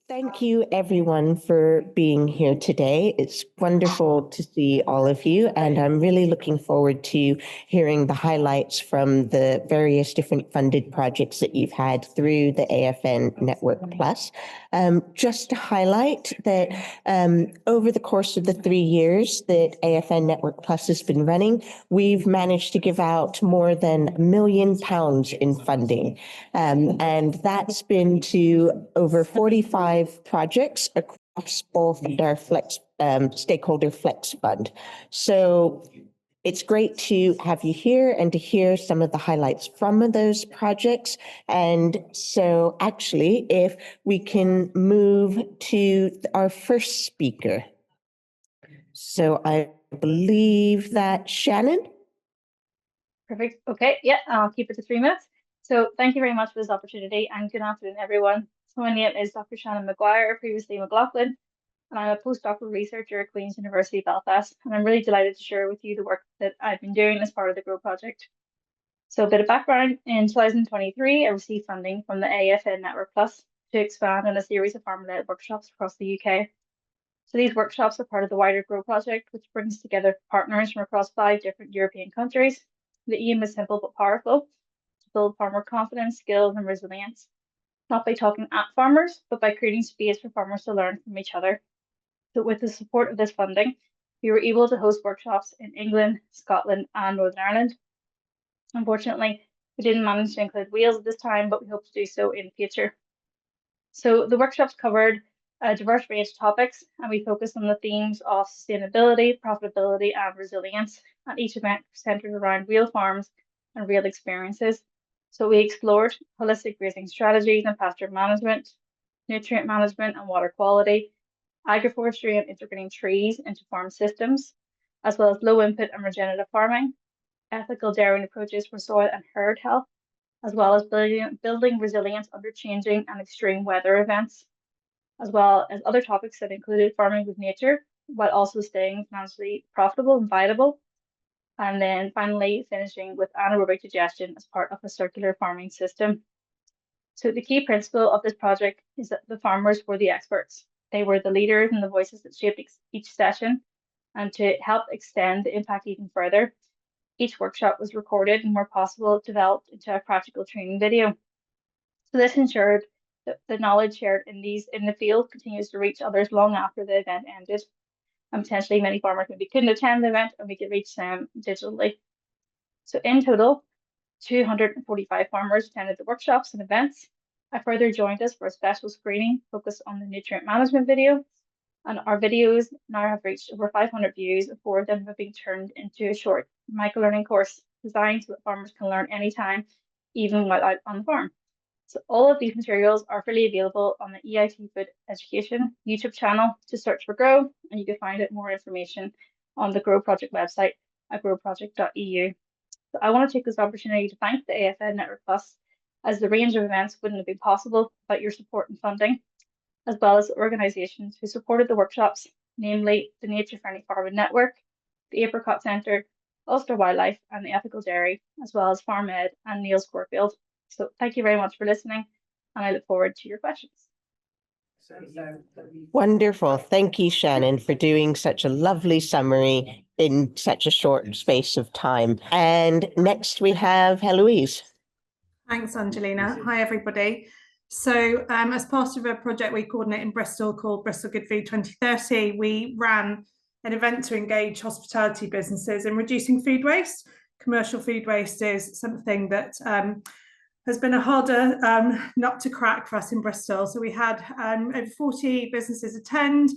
Thank you, everyone, for being here today. It's wonderful to see all of you, and I'm really looking forward to hearing the highlights from the various different funded projects that you've had through the AFN Network Plus. Just to highlight that over the course of the 3 years that AFN Network Plus has been running, we've managed to give out more than £1 million in funding, and that's been to over 45 projects across both our stakeholder flex fund. So it's great to have you here and to hear some of the highlights from those projects. And so actually, if we can move to our first speaker. So I believe that Shannon. Perfect. Okay. Yeah, I'll keep it to 3 minutes. So thank you very much for this opportunity, and good afternoon, everyone. So my name is Dr. Shannon McGuire, previously McLaughlin, and I'm a postdoctoral researcher at Queen's University Belfast, and I'm really delighted to share with you the work that I've been doing as part of the GROW project. So a bit of background: in 2023, I received funding from the AFN Network Plus to expand on a series of farmer-led workshops across the UK. So these workshops are part of the wider GROW project, which brings together partners from across 5 different European countries. The aim is simple but powerful: to build farmer confidence, skills, and resilience, not by talking at farmers, but by creating space for farmers to learn from each other. So with the support of this funding, we were able to host workshops in England, Scotland, and Northern Ireland. Unfortunately, we didn't manage to include Wales at this time, but we hope to do so in the future. So the workshops covered a diverse range of topics, and we focused on the themes of sustainability, profitability, and resilience. And each event centered around real farms and real experiences. So we explored holistic grazing strategies and pasture management, nutrient management and water quality, agroforestry and integrating trees into farm systems, as well as low input and regenerative farming, ethical dairying approaches for soil and herd health, as well as building resilience under changing and extreme weather events, as well as other topics that included farming with nature, while also staying financially profitable and viable. And then finally finishing with anaerobic digestion as part of a circular farming system. So the key principle of this project is that the farmers were the experts. They were the leaders and the voices that shaped each session. And to help extend the impact even further, each workshop was recorded and, where possible, developed into a practical training video. So this ensured that the knowledge shared in the field continues to reach others long after the event ended. And potentially many farmers maybe couldn't attend the event, and we could reach them digitally. So in total, 245 farmers attended the workshops and events. A further joined us for a special screening focused on the nutrient management video. And our videos now have reached over 500 views, and 4 of them have been turned into a short micro-learning course designed so that farmers can learn anytime, even while out on the farm. So all of these materials are freely available on the EIT Food Education YouTube channel. Just search for GROW, and you can find out more information on the GROW project website at growproject.eu. So I want to take this opportunity to thank the AFN Network Plus, as the range of events wouldn't have been possible without your support and funding, as well as the organisations who supported the workshops, namely the Nature Friendly Farming Network, the Apricot Centre, Ulster Wildlife, and the Ethical Dairy, as well as Farm Ed and Neil Scorfield. So thank you very much for listening, and I look forward to your questions. Wonderful. Thank you, Shannon, for doing such a lovely summary in such a short space of time. And next we have Heloise. Thanks, Angelina. Hi, everybody. So as part of a project we coordinate in Bristol called Bristol Good Food 2030, we ran an event to engage hospitality businesses in reducing food waste. Commercial food waste is something that has been a harder nut to crack for us in Bristol. So we had over 40 businesses attend,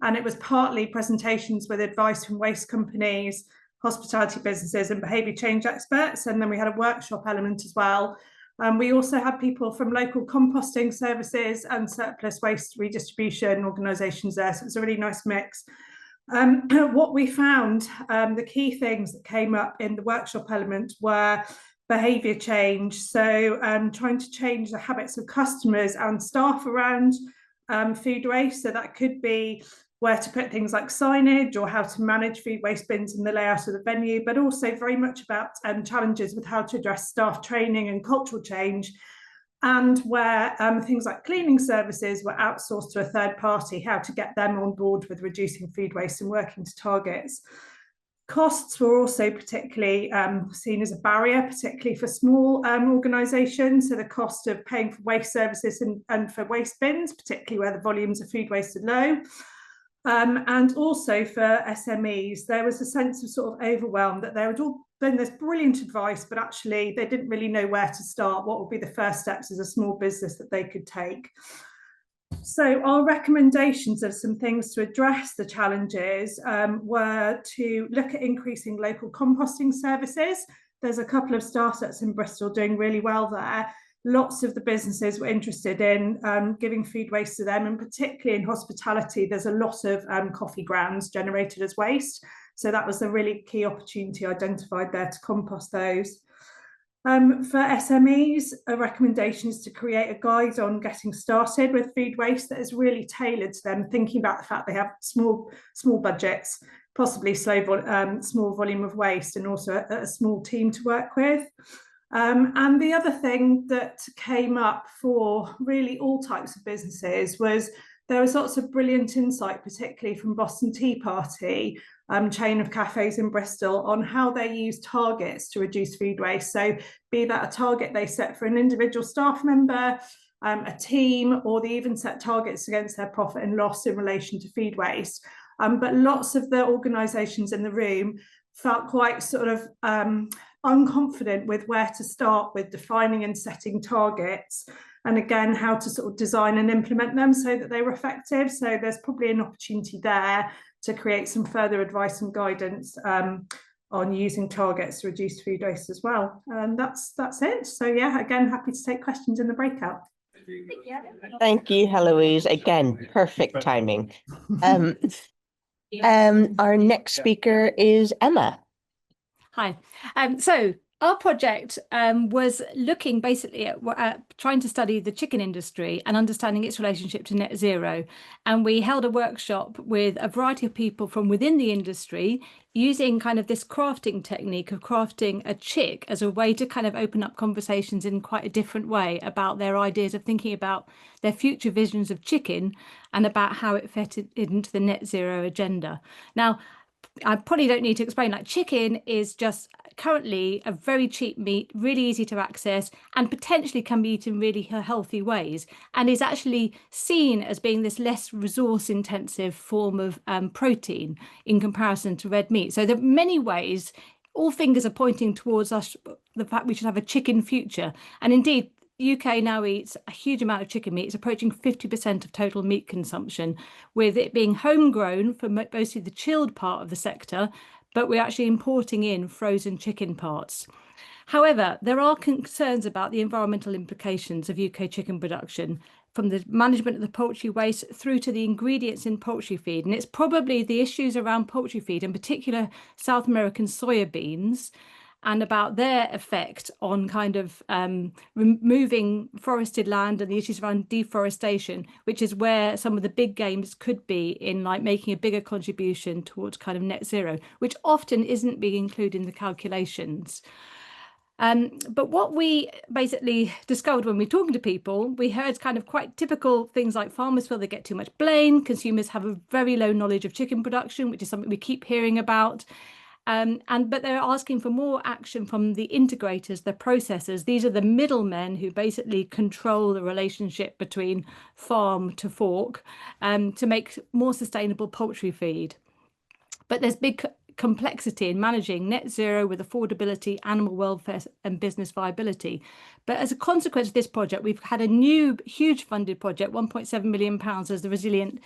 and it was partly presentations with advice from waste companies, hospitality businesses, and behaviour change experts. And then we had a workshop element as well. We also had people from local composting services and surplus waste redistribution organisations there. So it's a really nice mix. What we found, the key things that came up in the workshop element were behaviour change. So trying to change the habits of customers and staff around food waste. So that could be where to put things like signage or how to manage food waste bins in the layout of the venue, but also very much about challenges with how to address staff training and cultural change. and where things like cleaning services were outsourced to a third party, how to get them on board with reducing food waste and working to targets. Costs were also particularly seen as a barrier, particularly for small organisations. So the cost of paying for waste services and for waste bins, particularly where the volumes of food waste are low. And also for SMEs, there was a sense of sort of overwhelm that there had all been this brilliant advice, but actually they didn't really know where to start, what would be the first steps as a small business that they could take. So our recommendations of some things to address the challenges were to look at increasing local composting services. There's a couple of startups in Bristol doing really well there. Lots of the businesses were interested in giving food waste to them, and particularly in hospitality, there's a lot of coffee grounds generated as waste. So that was a really key opportunity identified there to compost those. For SMEs, a recommendation is to create a guide on getting started with food waste that is really tailored to them, thinking about the fact they have small budgets, possibly small volume of waste, and also a small team to work with. And the other thing that came up for really all types of businesses was there was lots of brilliant insight, particularly from Boston Tea Party, chain of cafes in Bristol, on how they use targets to reduce food waste. So be that a target they set for an individual staff member, a team, or they even set targets against their profit and loss in relation to food waste. But lots of the organisations in the room felt quite sort of unconfident with where to start with defining and setting targets, and again how to sort of design and implement them so that they were effective. So there's probably an opportunity there to create some further advice and guidance on using targets to reduce food waste as well. And that's it. So yeah, again, happy to take questions in the breakout. Thank you, Heloise. Again, perfect timing. Our next speaker is Emma. Hi. So our project was looking basically at trying to study the chicken industry and understanding its relationship to net zero. And we held a workshop with a variety of people from within the industry using kind of this crafting technique of crafting a chick as a way to kind of open up conversations in quite a different way about their ideas of thinking about their future visions of chicken and about how it fitted into the net zero agenda. Now, I probably don't need to explain, like, chicken is just currently a very cheap meat, really easy to access, and potentially can be eaten in really healthy ways, and is actually seen as being this less resource intensive form of protein in comparison to red meat. So there are many ways, all fingers are pointing towards us, the fact we should have a chicken future. And indeed, UK now eats a huge amount of chicken meat. It's approaching 50% of total meat consumption, with it being homegrown for mostly the chilled part of the sector, but we're actually importing in frozen chicken parts. However, there are concerns about the environmental implications of UK chicken production, from the management of the poultry waste through to the ingredients in poultry feed. And it's probably the issues around poultry feed, in particular South American soya beans, and about their effect on kind of removing forested land and the issues around deforestation, which is where some of the big games could be in, like, making a bigger contribution towards kind of net zero, which often isn't being included in the calculations. But what we basically discovered when we're talking to people, we heard kind of quite typical things like farmers feel they get too much blame, consumers have a very low knowledge of chicken production, which is something we keep hearing about. But they're asking for more action from the integrators, the processors. These are the middlemen who basically control the relationship between farm to fork, to make more sustainable poultry feed. But there's big complexity in managing net zero with affordability, animal welfare and business viability. But as a consequence of this project, we've had a new huge funded project, £1.7 million, as the resilient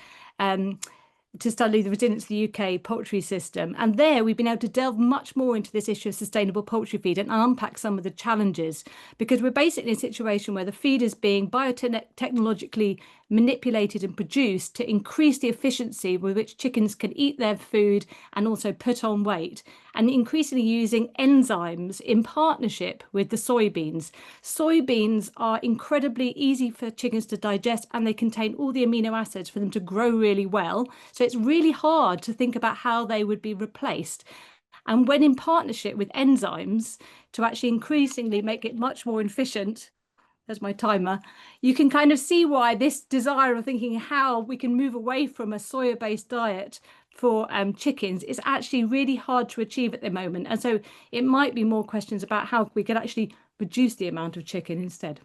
to study the resilience of the UK poultry system. And there we've been able to delve much more into this issue of sustainable poultry feed and unpack some of the challenges, because we're basically in a situation where the feed is being biotechnologically manipulated and produced to increase the efficiency with which chickens can eat their food and also put on weight, and increasingly using enzymes in partnership with the soybeans. Soybeans are incredibly easy for chickens to digest, and they contain all the amino acids for them to grow really well. So it's really hard to think about how they would be replaced. And when in partnership with enzymes to actually increasingly make it much more efficient, as my timer, you can kind of see why this desire of thinking how we can move away from a soya-based diet for chickens is actually really hard to achieve at the moment. And so it might be more questions about how we could actually reduce the amount of chicken instead.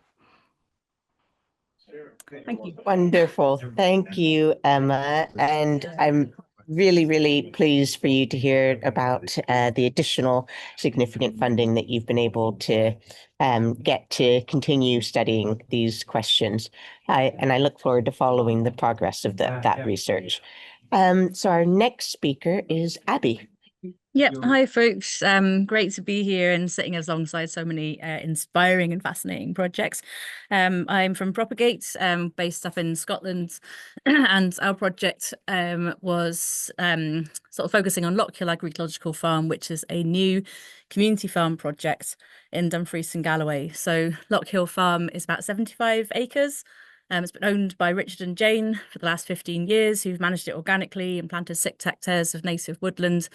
Thank you. Wonderful. Thank you, Emma. And I'm really, really pleased for you to hear about the additional significant funding that you've been able to get to continue studying these questions. And I look forward to following the progress of that research. So our next speaker is Abi. Yep. Hi, folks. Great to be here and sitting alongside so many inspiring and fascinating projects. I'm from Propagate, based up in Scotland, and our project was sort of focusing on Lockhill Agroecological Farm, which is a new community farm project in Dumfries and Galloway. So Lockhill Farm is about 75 acres. It's been owned by Richard and Jane for the last 15 years, who've managed it organically and planted 6 hectares of native woodland.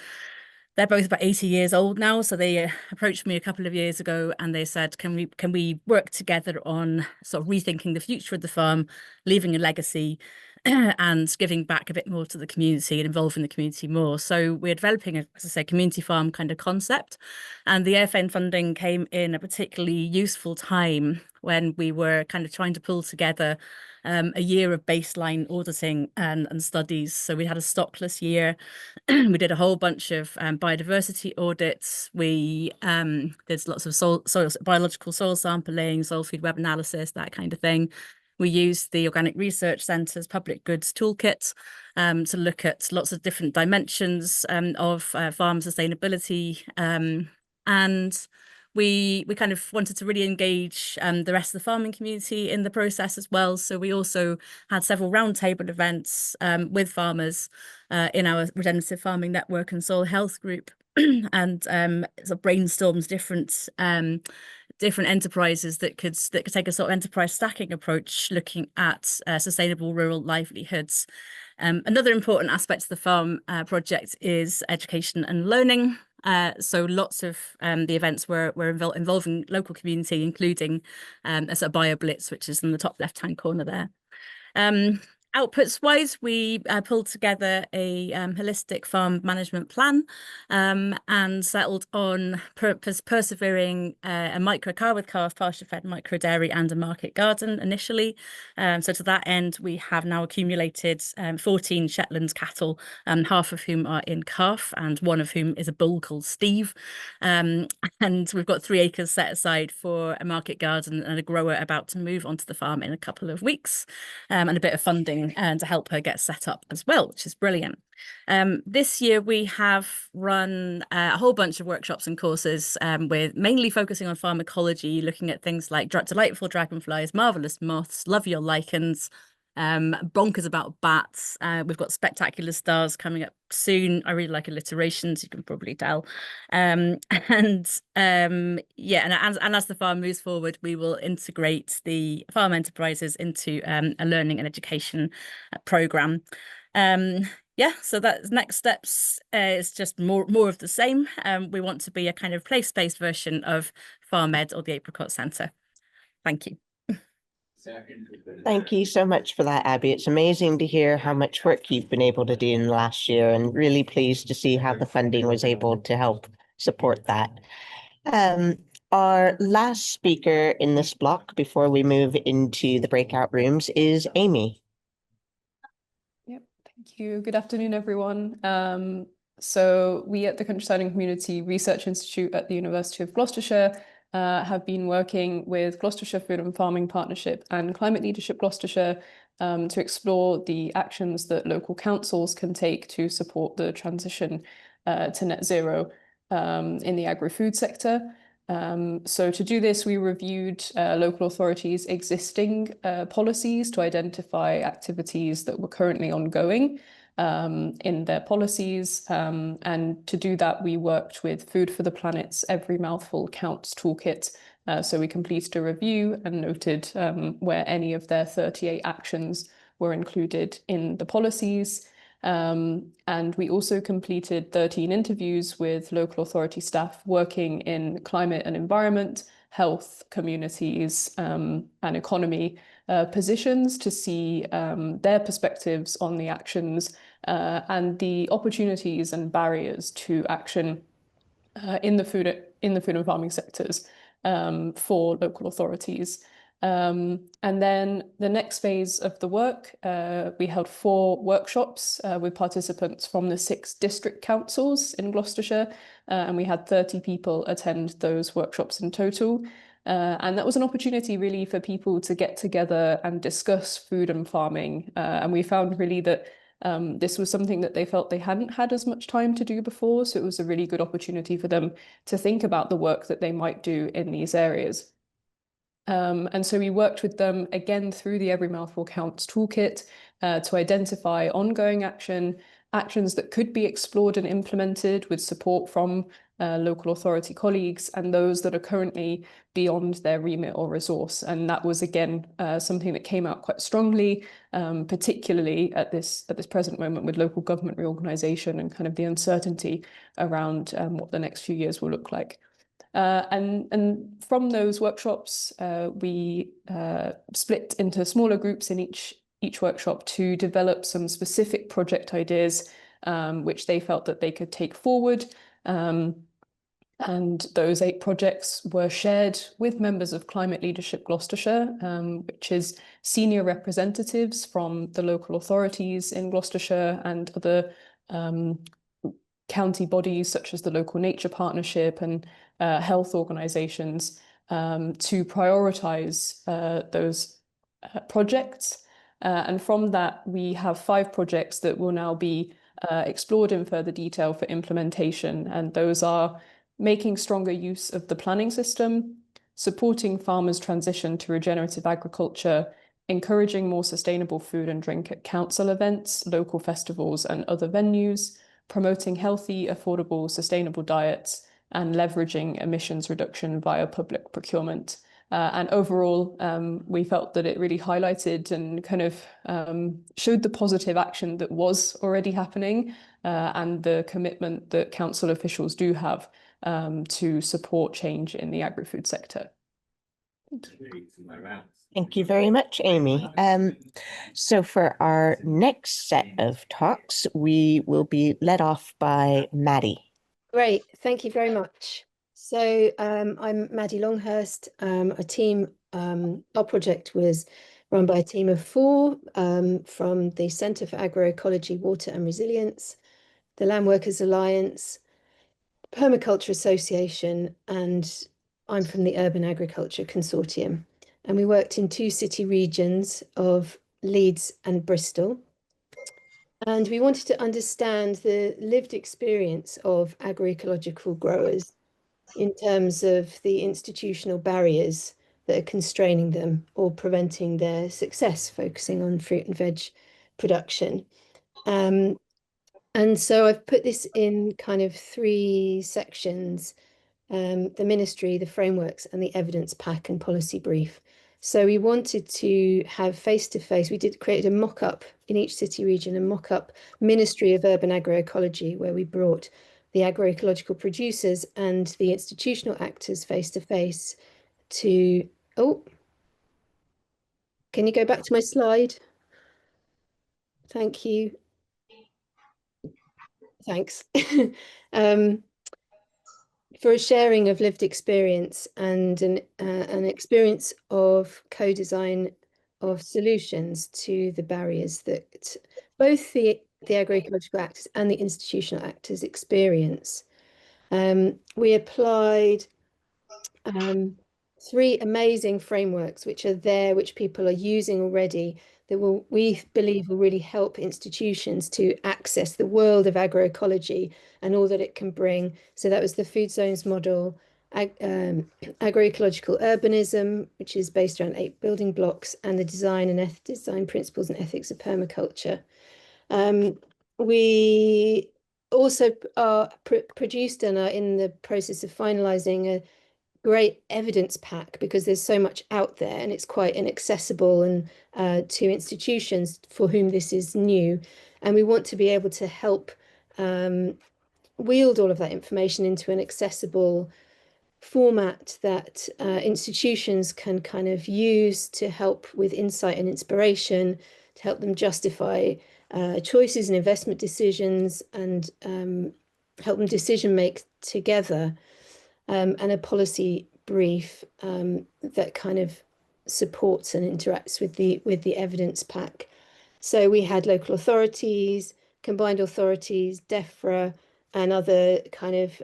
They're both about 80 years old now, so they approached me a couple of years ago and they said, can we work together on sort of rethinking the future of the farm, leaving a legacy and giving back a bit more to the community and involving the community more. So we're developing a, as I say, community farm kind of concept, and the AFN funding came in a particularly useful time when we were kind of trying to pull together a year of baseline auditing and studies. So we had a stockless year. We did a whole bunch of biodiversity audits. We did lots of biological soil sampling, soil food web analysis, that kind of thing. We used the Organic Research Centre's public goods toolkit to look at lots of different dimensions of farm sustainability. And we kind of wanted to really engage the rest of the farming community in the process as well. So we also had several roundtable events with farmers in our regenerative farming network and soil health group, and sort of brainstorms different enterprises that could take a sort of enterprise stacking approach, looking at sustainable rural livelihoods. Another important aspect of the farm project is education and learning. So lots of the events were involving local community, including a sort of bio blitz, which is in the top left-hand corner there. Outputs wise, we pulled together a holistic farm management plan and settled on persevering a micro cow with calf pasture fed micro dairy and a market garden initially. So to that end, we have now accumulated 14 Shetland cattle, half of whom are in calf and one of whom is a bull called Steve. And we've got 3 acres set aside for a market garden and a grower about to move onto the farm in a couple of weeks, and a bit of funding and to help her get set up as well, which is brilliant. This year we have run a whole bunch of workshops and courses with mainly focusing on pharmacology, looking at things like delightful dragonflies, marvelous moths, love your lichens, bonkers about bats. We've got spectacular stars coming up soon. I really like alliterations, you can probably tell. Yeah, and as the farm moves forward, we will integrate the farm enterprises into a learning and education program. Yeah, so that's next steps is just more of the same. We want to be a kind of place-based version of Farm Ed or the Apricot Centre. Thank you. Thank you so much for that, Abi. It's amazing to hear how much work you've been able to do in the last year, and really pleased to see how the funding was able to help support that. Our last speaker in this block before we move into the breakout rooms is Aimee. Yep, thank you. Good afternoon, everyone. So we at the Codesigning Community Research Institute at the University of Gloucestershire have been working with Gloucestershire Food and Farming Partnership and Climate Leadership Gloucestershire to explore the actions that local councils can take to support the transition to net zero in the agri-food sector. So to do this, we reviewed local authorities' existing policies to identify activities that were currently ongoing in their policies. And to do that, we worked with Food for the Planet's Every Mouthful Counts toolkit. So we completed a review and noted where any of their 38 actions were included in the policies. And we also completed 13 interviews with local authority staff working in climate and environment, health, communities, and economy positions to see their perspectives on the actions and the opportunities and barriers to action in the food and farming sectors for local authorities. And then the next phase of the work, we held 4 workshops with participants from the 6 district councils in Gloucestershire, and we had 30 people attend those workshops in total. And that was an opportunity really for people to get together and discuss food and farming. And we found really that this was something that they felt they hadn't had as much time to do before. So it was a really good opportunity for them to think about the work that they might do in these areas. And so we worked with them again through the Every Mouthful Counts toolkit to identify ongoing actions that could be explored and implemented with support from local authority colleagues, and those that are currently beyond their remit or resource. And that was again something that came out quite strongly, particularly at this present moment with local government reorganisation and kind of the uncertainty around what the next few years will look like. And from those workshops, we split into smaller groups in each workshop to develop some specific project ideas, which they felt that they could take forward. And those 8 projects were shared with members of Climate Leadership Gloucestershire, which is senior representatives from the local authorities in Gloucestershire and other county bodies such as the Local Nature Partnership and health organisations to prioritise those projects. And from that, we have 5 projects that will now be explored in further detail for implementation. And those are making stronger use of the planning system, supporting farmers' transition to regenerative agriculture, encouraging more sustainable food and drink at council events, local festivals and other venues, promoting healthy, affordable, sustainable diets, and leveraging emissions reduction via public procurement. And overall, we felt that it really highlighted and kind of showed the positive action that was already happening and the commitment that council officials do have to support change in the agri-food sector. Thank you very much, Aimee. So for our next set of talks, we will be led off by Maddy. Great, thank you very much. So I'm Maddy Longhurst. Our project was run by a team of 4 from the Centre for Agroecology, Water and Resilience, the Land Workers Alliance, Permaculture Association, and I'm from the Urban Agriculture Consortium. And we worked in 2 city regions of Leeds and Bristol. And we wanted to understand the lived experience of agroecological growers in terms of the institutional barriers that are constraining them or preventing their success, focusing on fruit and veg production. And so I've put this in kind of 3 sections, the ministry, the frameworks, and the evidence pack and policy brief. So we wanted to have face-to-face, created a mock-up in each city region, a mock-up Ministry of Urban Agroecology, where we brought the agroecological producers and the institutional actors face-to-face to, oh, can you go back to my slide? Thank you. Thanks. For a sharing of lived experience and an experience of co-design of solutions to the barriers that both the agroecological actors and the institutional actors experience. We applied 3 amazing frameworks which are there, which people are using already, that we believe will really help institutions to access the world of agroecology and all that it can bring. So that was the food zones model, agroecological urbanism, which is based around 8 building blocks, and the design principles and ethics of permaculture. We also produced and are in the process of finalising a great evidence pack, because there's so much out there and it's quite inaccessible and to institutions for whom this is new, and we want to be able to help wield all of that information into an accessible format that institutions can kind of use to help with insight and inspiration, to help them justify choices and investment decisions, and help them decision make together, and a policy brief that kind of supports and interacts with the evidence pack. So we had local authorities, combined authorities, DEFRA, and other kind of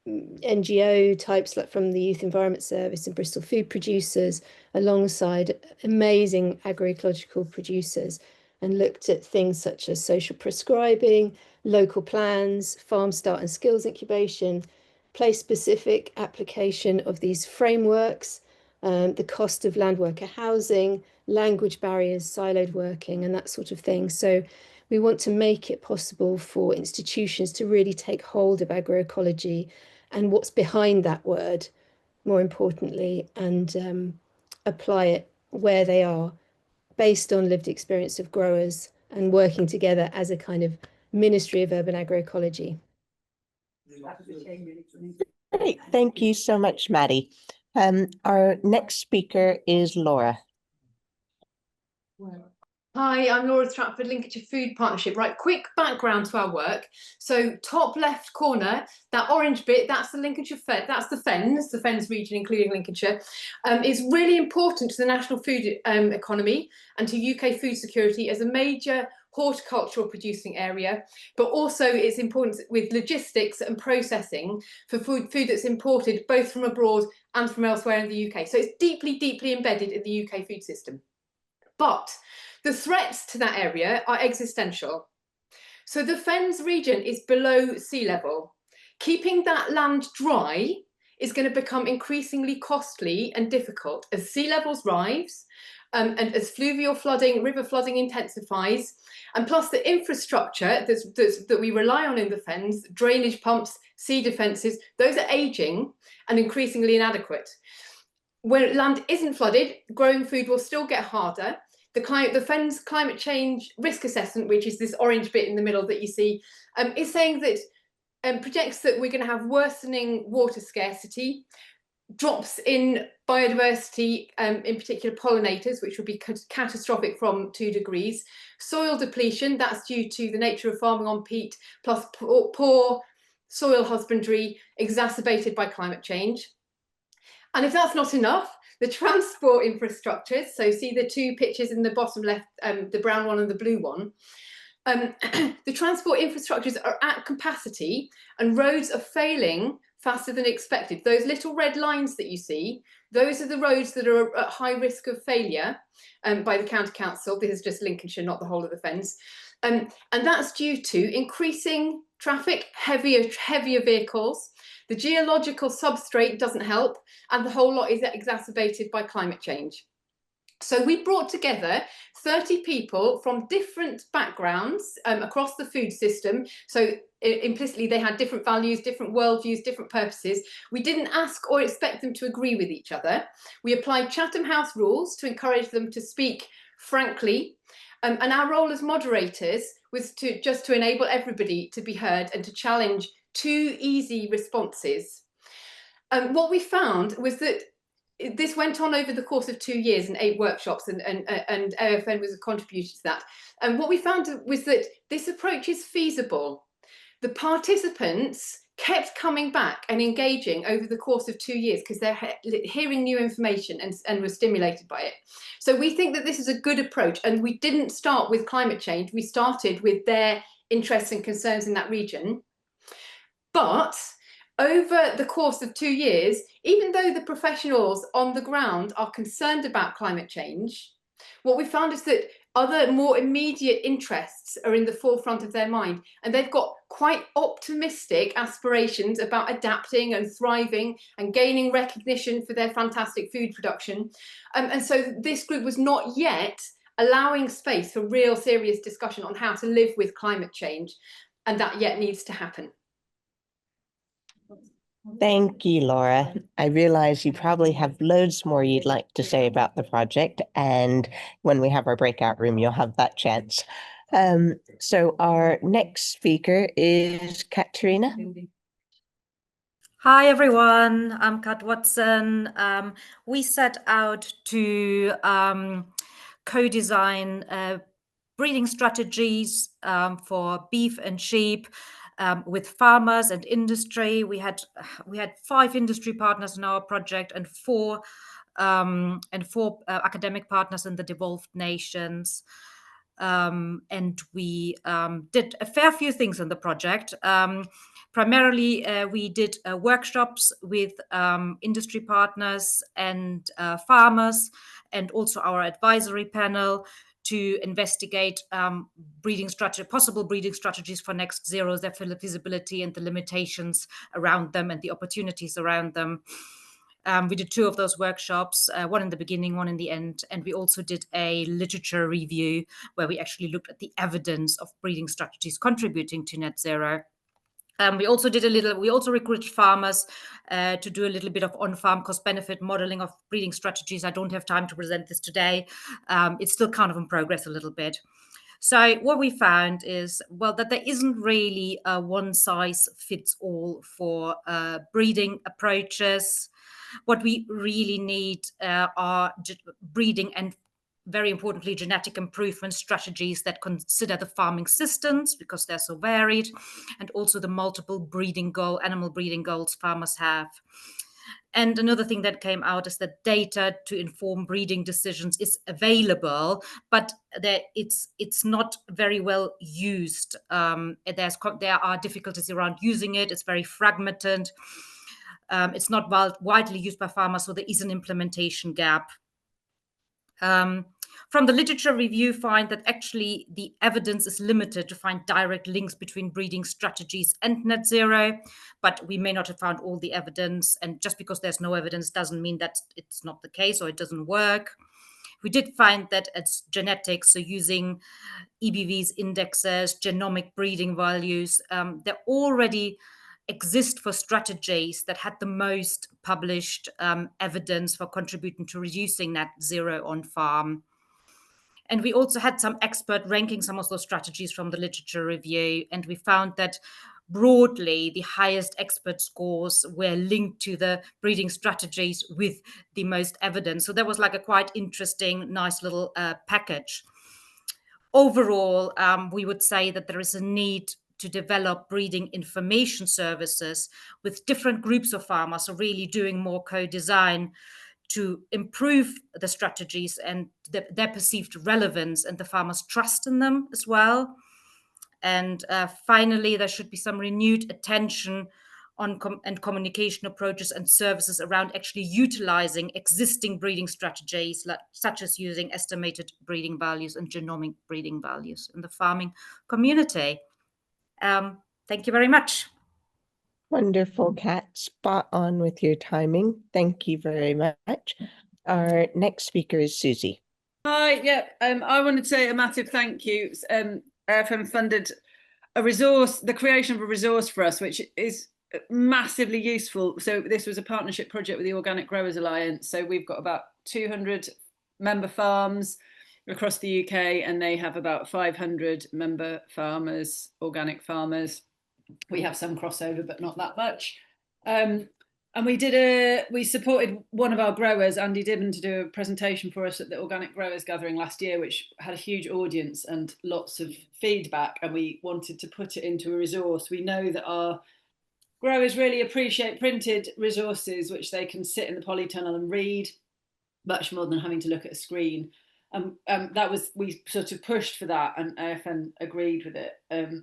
NGO types, like from the Youth Environment Service and Bristol Food Producers, alongside amazing agroecological producers, and looked at things such as social prescribing, local plans, farm start and skills incubation, place-specific application of these frameworks, the cost of land worker housing, language barriers, siloed working, and that sort of thing. So we want to make it possible for institutions to really take hold of agroecology and what's behind that word, more importantly, and apply it where they are, based on lived experience of growers, and working together as a kind of Ministry of Urban Agroecology. Great, thank you so much, Maddy. Our next speaker is Laura. Hi, I'm Laura Stratford, Lincolnshire Food Partnership. Right, quick background to our work. So top left corner, that orange bit, that's the Lincolnshire that's the Fens region, including Lincolnshire. It's really important to the national food economy and to UK food security as a major horticultural producing area, but also it's important with logistics and processing for food that's imported both from abroad and from elsewhere in the UK. So it's deeply, deeply embedded in the UK food system. But the threats to that area are existential. So the Fens region is below sea level. Keeping that land dry is going to become increasingly costly and difficult as sea levels rise, and as fluvial flooding, river flooding intensifies, and plus the infrastructure that we rely on in the Fens, drainage pumps, sea defences, those are ageing and increasingly inadequate. When land isn't flooded, growing food will still get harder. The Fens climate change risk assessment, which is this orange bit in the middle that you see, is saying that projects that we're going to have worsening water scarcity, drops in biodiversity, in particular pollinators, which would be catastrophic from 2 degrees, soil depletion, that's due to the nature of farming on peat, plus poor soil husbandry exacerbated by climate change. And if that's not enough, the transport infrastructures, so see the 2 pictures in the bottom left, the brown one and the blue one, the transport infrastructures are at capacity and roads are failing faster than expected. Those little red lines that you see, those are the roads that are at high risk of failure by the County Council. This is just Lincolnshire, not the whole of the Fens. And that's due to increasing traffic, heavier vehicles. The geological substrate doesn't help, and the whole lot is exacerbated by climate change. So we brought together 30 people from different backgrounds across the food system. So implicitly, they had different values, different worldviews, different purposes. We didn't ask or expect them to agree with each other. We applied Chatham House rules to encourage them to speak frankly. And our role as moderators was just to enable everybody to be heard and to challenge 2 easy responses. What we found was that this went on over the course of 2 years and 8 workshops, and AFN was a contributor to that. And what we found was that this approach is feasible. The participants kept coming back and engaging over the course of 2 years because they're hearing new information and were stimulated by it. So we think that this is a good approach, and we didn't start with climate change. We started with their interests and concerns in that region. But over the course of 2 years, even though the professionals on the ground are concerned about climate change, what we found is that other more immediate interests are in the forefront of their mind, and they've got quite optimistic aspirations about adapting and thriving and gaining recognition for their fantastic food production. And so this group was not yet allowing space for real serious discussion on how to live with climate change, and that yet needs to happen. Thank you, Laura. I realize you probably have loads more you'd like to say about the project, and when we have our breakout room, you'll have that chance. So our next speaker is Katharina. Hi everyone, I'm Kat Watson. We set out to co-design breeding strategies for beef and sheep with farmers and industry. We had 5 industry partners in our project and four academic partners in the devolved nations. And we did a fair few things in the project. Primarily, we did workshops with industry partners and farmers, and also our advisory panel to investigate possible breeding strategies for next zeros, their feasibility and the limitations around them and the opportunities around them. We did 2 of those workshops, one in the beginning, one in the end, and we also did a literature review where we actually looked at the evidence of breeding strategies contributing to net zero. We also recruited farmers to do a little bit of on-farm cost-benefit modeling of breeding strategies. I don't have time to present this today. It's still kind of in progress a little bit. So what we found is, well, that there isn't really a one-size-fits-all for breeding approaches. What we really need are breeding and, very importantly, genetic improvement strategies that consider the farming systems, because they're so varied, and also the multiple animal breeding goals farmers have. And another thing that came out is that data to inform breeding decisions is available, but it's not very well used. There are difficulties around using it. It's very fragmented. It's not widely used by farmers, so there is an implementation gap. From the literature review, find that actually the evidence is limited to find direct links between breeding strategies and net zero, but we may not have found all the evidence. And just because there's no evidence doesn't mean that it's not the case or it doesn't work. We did find that it's genetics, so using EBVs, indexes, genomic breeding values, there already exist for strategies that had the most published evidence for contributing to reducing net zero on farm. And we also had some expert ranking some of those strategies from the literature review, and we found that broadly the highest expert scores were linked to the breeding strategies with the most evidence. So that was like a quite interesting, nice little package. Overall, we would say that there is a need to develop breeding information services with different groups of farmers, so really doing more co-design to improve the strategies and their perceived relevance and the farmers' trust in them as well. And finally, there should be some renewed attention on communication approaches and services around actually utilizing existing breeding strategies, such as using estimated breeding values and genomic breeding values in the farming community. Thank you very much. Wonderful, Kat. Spot on with your timing. Thank you very much. Our next speaker is Suzy. Hi, yeah, I wanted to say a massive thank you. AFN funded the creation of a resource for us, which is massively useful. So this was a partnership project with the Organic Growers Alliance. So we've got about 200 member farms across the UK, and they have about 500 member farmers, organic farmers. We have some crossover, but not that much. And we supported one of our growers, Andy Dibben, to do a presentation for us at the Organic Growers Gathering last year, which had a huge audience and lots of feedback, and we wanted to put it into a resource. We know that our growers really appreciate printed resources, which they can sit in the polytunnel and read, much more than having to look at a screen. We sort of pushed for that, and AFN agreed with it,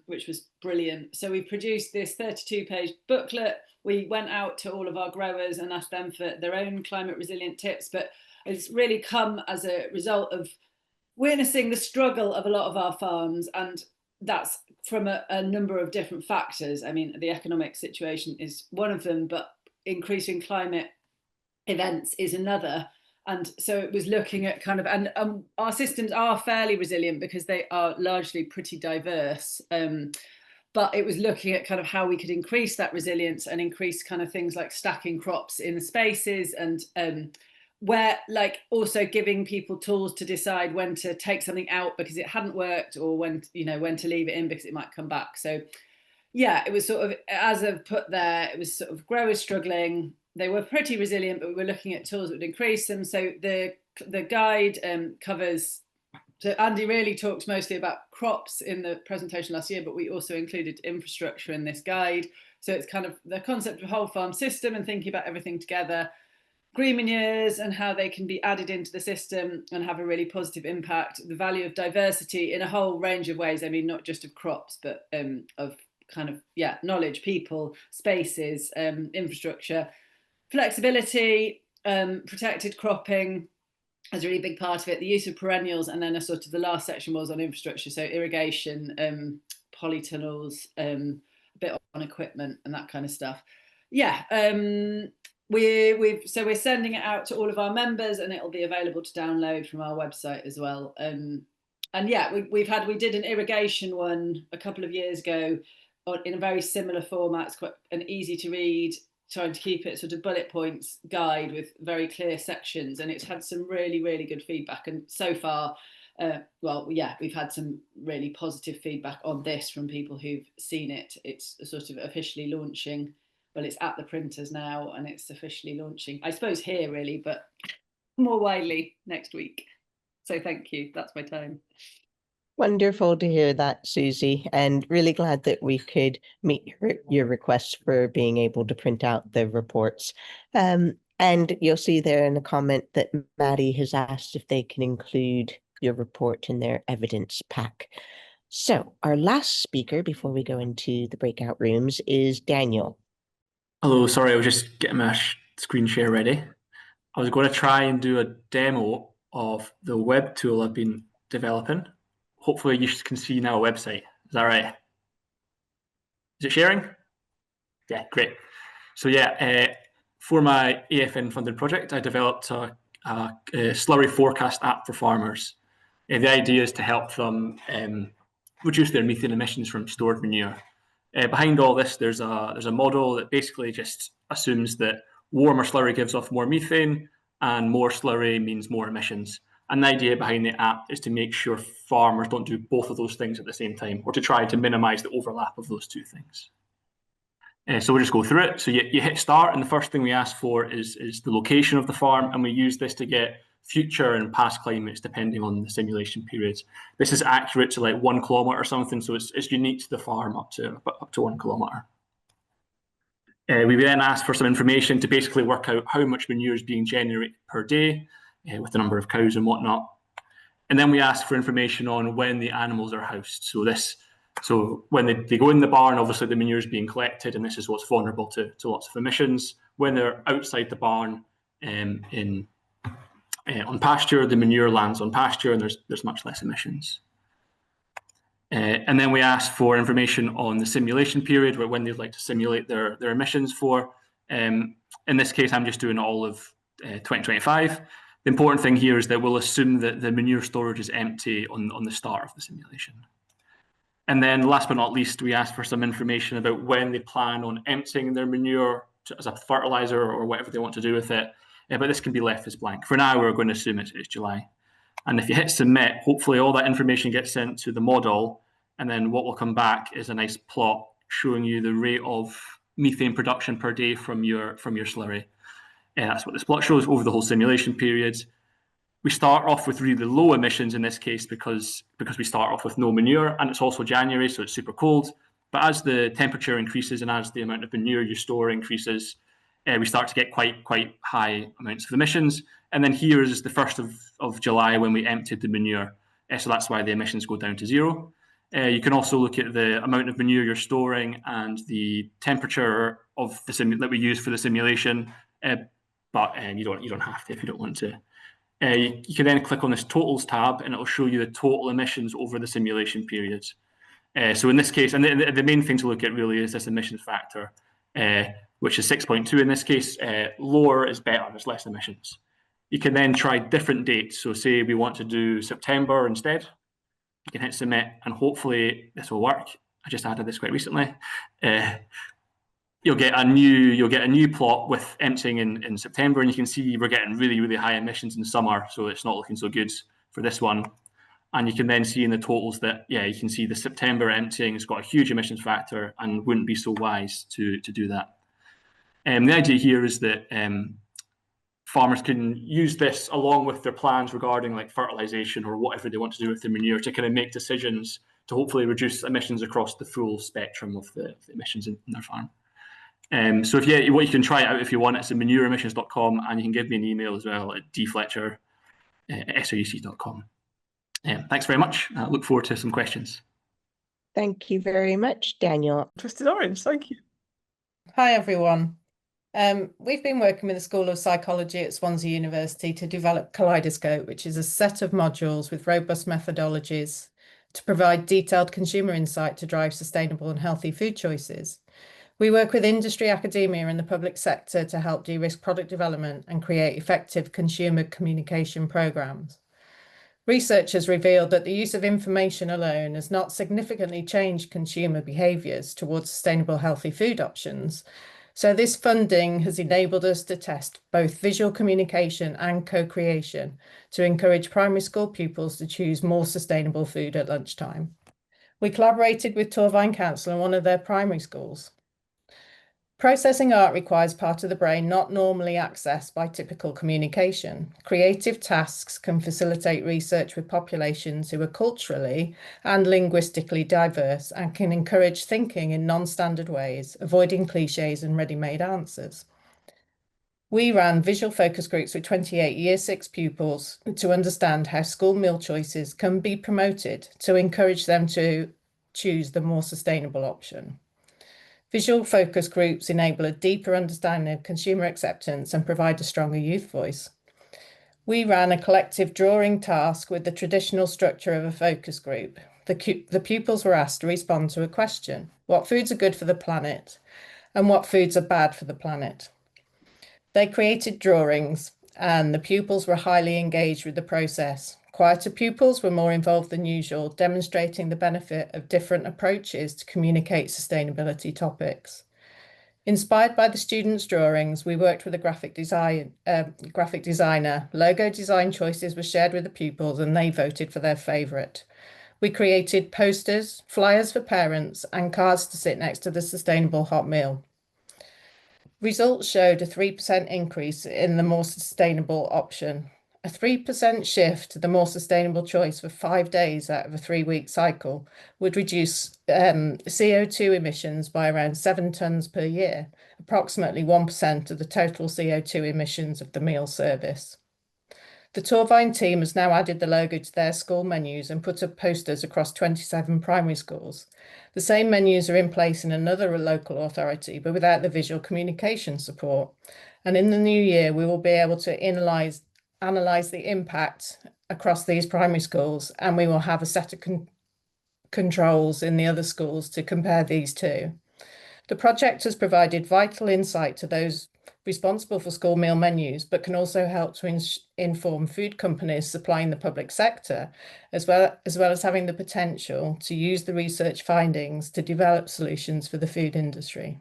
which was brilliant. So we produced this 32-page booklet. We went out to all of our growers and asked them for their own climate resilient tips, but it's really come as a result of witnessing the struggle of a lot of our farms, and that's from a number of different factors. I mean, the economic situation is one of them, but increasing climate events is another. And so it was looking at kind of, and our systems are fairly resilient because they are largely pretty diverse. But it was looking at kind of how we could increase that resilience and increase kind of things like stacking crops in the spaces, and where, like, also giving people tools to decide when to take something out because it hadn't worked, or when to leave it in because it might come back. So yeah, it was sort of, as I've put there, it was sort of growers struggling. They were pretty resilient, but we were looking at tools that would increase them. So the guide covers, so Andy really talked mostly about crops in the presentation last year, but we also included infrastructure in this guide. So it's kind of the concept of whole farm system and thinking about everything together. Green manures and how they can be added into the system and have a really positive impact. The value of diversity in a whole range of ways. I mean, not just of crops, but of kind of, yeah, knowledge, people, spaces, infrastructure, flexibility, protected cropping as a really big part of it, the use of perennials, and then a sort of the last section was on infrastructure, so irrigation, polytunnels, a bit on equipment and that kind of stuff. Yeah, we're sending it out to all of our members, and it'll be available to download from our website as well. And yeah, we did an irrigation one a couple of years ago in a very similar format. It's quite an easy to read, trying to keep it sort of bullet points guide with very clear sections, and it's had some really, really good feedback. And so far, well, yeah, we've had some really positive feedback on this from people who've seen it. It's sort of officially launching. Well, it's at the printers now, and it's officially launching, I suppose, here really, but more widely next week. So thank you. That's my time. Wonderful to hear that, Suzy, and really glad that we could meet your request for being able to print out the reports. And you'll see there in a comment that Maddy has asked if they can include your report in their evidence pack. So our last speaker before we go into the breakout rooms is Daniel. Hello, sorry, I was just getting my screen share ready. I was going to try and do a demo of the web tool I've been developing. Hopefully you can see now a website. Is that right? Is it sharing? Yeah, great. So yeah, for my AFN funded project, I developed a slurry forecast app for farmers. The idea is to help them reduce their methane emissions from stored manure. Behind all this, there's a model that basically just assumes that warmer slurry gives off more methane, and more slurry means more emissions. And the idea behind the app is to make sure farmers don't do both of those things at the same time, or to try to minimize the overlap of those two things. So we'll just go through it. So you hit start, and the first thing we ask for is the location of the farm, and we use this to get future and past climates depending on the simulation periods. This is accurate to like 1 kilometre or something, so it's unique to the farm up to 1 kilometre. We then ask for some information to basically work out how much manure is being generated per day with the number of cows and whatnot. And then we ask for information on when the animals are housed. So when they go in the barn, obviously the manure is being collected, and this is what's vulnerable to lots of emissions. When they're outside the barn on pasture, the manure lands on pasture, and there's much less emissions. And then we ask for information on the simulation period, when they'd like to simulate their emissions for. In this case, I'm just doing all of 2025. The important thing here is that we'll assume that the manure storage is empty on the start of the simulation. And then last but not least, we ask for some information about when they plan on emptying their manure as a fertilizer or whatever they want to do with it. But this can be left as blank. For now, we're going to assume it's July. And if you hit submit, hopefully all that information gets sent to the model, and then what will come back is a nice plot showing you the rate of methane production per day from your slurry. That's what this plot shows over the whole simulation period. We start off with really low emissions in this case because we start off with no manure, and it's also January, so it's super cold. But as the temperature increases and as the amount of manure you store increases, we start to get quite high amounts of emissions. And then here is the 1st of July when we emptied the manure. So that's why the emissions go down to 0. You can also look at the amount of manure you're storing and the temperature of that we use for the simulation. But you don't have to if you don't want to. You can then click on this totals tab, and it will show you the total emissions over the simulation period. So in this case, and the main thing to look at really is this emissions factor, which is 6.2 in this case. Lower is better, there's less emissions. You can then try different dates. So say we want to do September instead. You can hit submit, and hopefully this will work. I just added this quite recently. You'll get a new plot with emptying in September, and you can see we're getting really, really high emissions in summer, so it's not looking so good for this one. And you can then see in the totals that, yeah, you can see the September emptying has got a huge emissions factor and wouldn't be so wise to do that. The idea here is that farmers can use this along with their plans regarding like fertilisation or whatever they want to do with their manure to kind of make decisions to hopefully reduce emissions across the full spectrum of the emissions in their farm. So what you can try it out if you want, it's at manureemissions.com, and you can give me an email as well at dfletcher@souc.com. Thanks very much. I look forward to some questions. Thank you very much, Daniel. Twisted Orange, thank you. Hi, everyone. We've been working with the School of Psychology at Swansea University to develop Kaleidoscope, which is a set of modules with robust methodologies to provide detailed consumer insight to drive sustainable and healthy food choices. We work with industry, academia and the public sector to help de-risk product development and create effective consumer communication programs. Research has revealed that the use of information alone has not significantly changed consumer behaviours towards sustainable, healthy food options. So this funding has enabled us to test both visual communication and co-creation to encourage primary school pupils to choose more sustainable food at lunchtime. We collaborated with Torvine Council in one of their primary schools. Processing art requires part of the brain not normally accessed by typical communication. Creative tasks can facilitate research with populations who are culturally and linguistically diverse and can encourage thinking in non-standard ways, avoiding cliches and ready-made answers. We ran visual focus groups with 28 Year 6 pupils to understand how school meal choices can be promoted to encourage them to choose the more sustainable option. Visual focus groups enable a deeper understanding of consumer acceptance and provide a stronger youth voice. We ran a collective drawing task with the traditional structure of a focus group. The pupils were asked to respond to a question: what foods are good for the planet and what foods are bad for the planet? They created drawings and the pupils were highly engaged with the process. Quieter pupils were more involved than usual, demonstrating the benefit of different approaches to communicate sustainability topics. Inspired by the students' drawings, we worked with a graphic designer. Logo design choices were shared with the pupils and they voted for their favourite. We created posters, flyers for parents and cards to sit next to the sustainable hot meal. Results showed a 3% increase in the more sustainable option. A 3% shift to the more sustainable choice for 5 days out of a 3-week cycle would reduce CO2 emissions by around 7 tonnes per year, approximately 1% of the total CO2 emissions of the meal service. The Torvine team has now added the logo to their school menus and put up posters across 27 primary schools. The same menus are in place in another local authority, but without the visual communication support. And in the new year, we will be able to analyse the impact across these primary schools, and we will have a set of controls in the other schools to compare these two. The project has provided vital insight to those responsible for school meal menus, but can also help to inform food companies supplying the public sector, as well as having the potential to use the research findings to develop solutions for the food industry.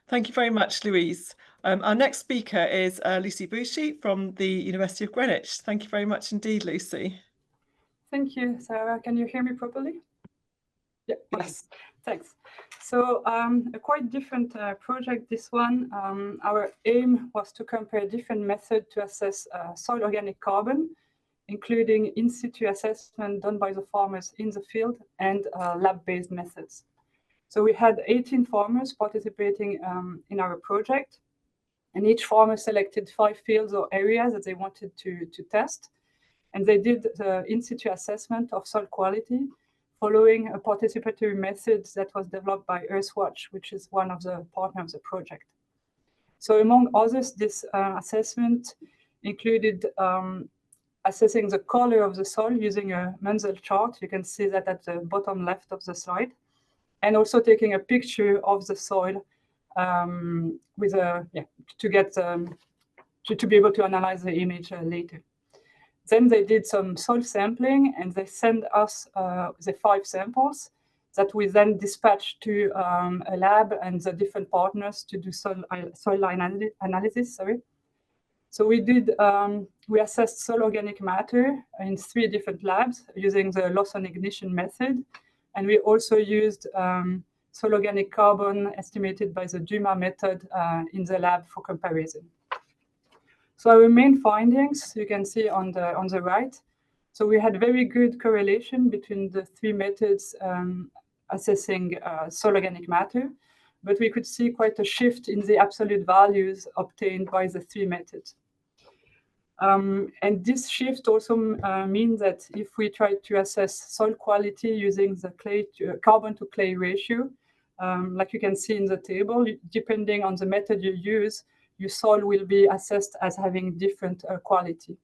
Thank you very much, Louise. Our next speaker is Lucie Büchi from the University of Greenwich. Thank you very much indeed, Lucie. Thank you, Sarah. Can you hear me properly? Yeah, yes, thanks. So a quite different project, this one. Our aim was to compare different methods to assess soil organic carbon, including in situ assessment done by the farmers in the field and lab-based methods. So we had 18 farmers participating in our project, and each farmer selected 5 fields or areas that they wanted to test. And they did the in situ assessment of soil quality following a participatory method that was developed by Earthwatch, which is one of the partners of the project. So among others, this assessment included assessing the color of the soil using a Menzel chart. You can see that at the bottom left of the slide. And also taking a picture of the soil with a to be able to analyze the image later. Then they did some soil sampling and they sent us the 5 samples that we then dispatched to a lab and the different partners to do soil analysis. So we assessed soil organic matter in 3 different labs using the loss on ignition method. And we also used soil organic carbon estimated by the DUMA method in the lab for comparison. So our main findings, you can see on the right. So we had very good correlation between the 3 methods assessing soil organic matter, but we could see quite a shift in the absolute values obtained by the 3 methods. And this shift also means that if we try to assess soil quality using the carbon to clay ratio, like you can see in the table, depending on the method you use, your soil will be assessed as having different quality.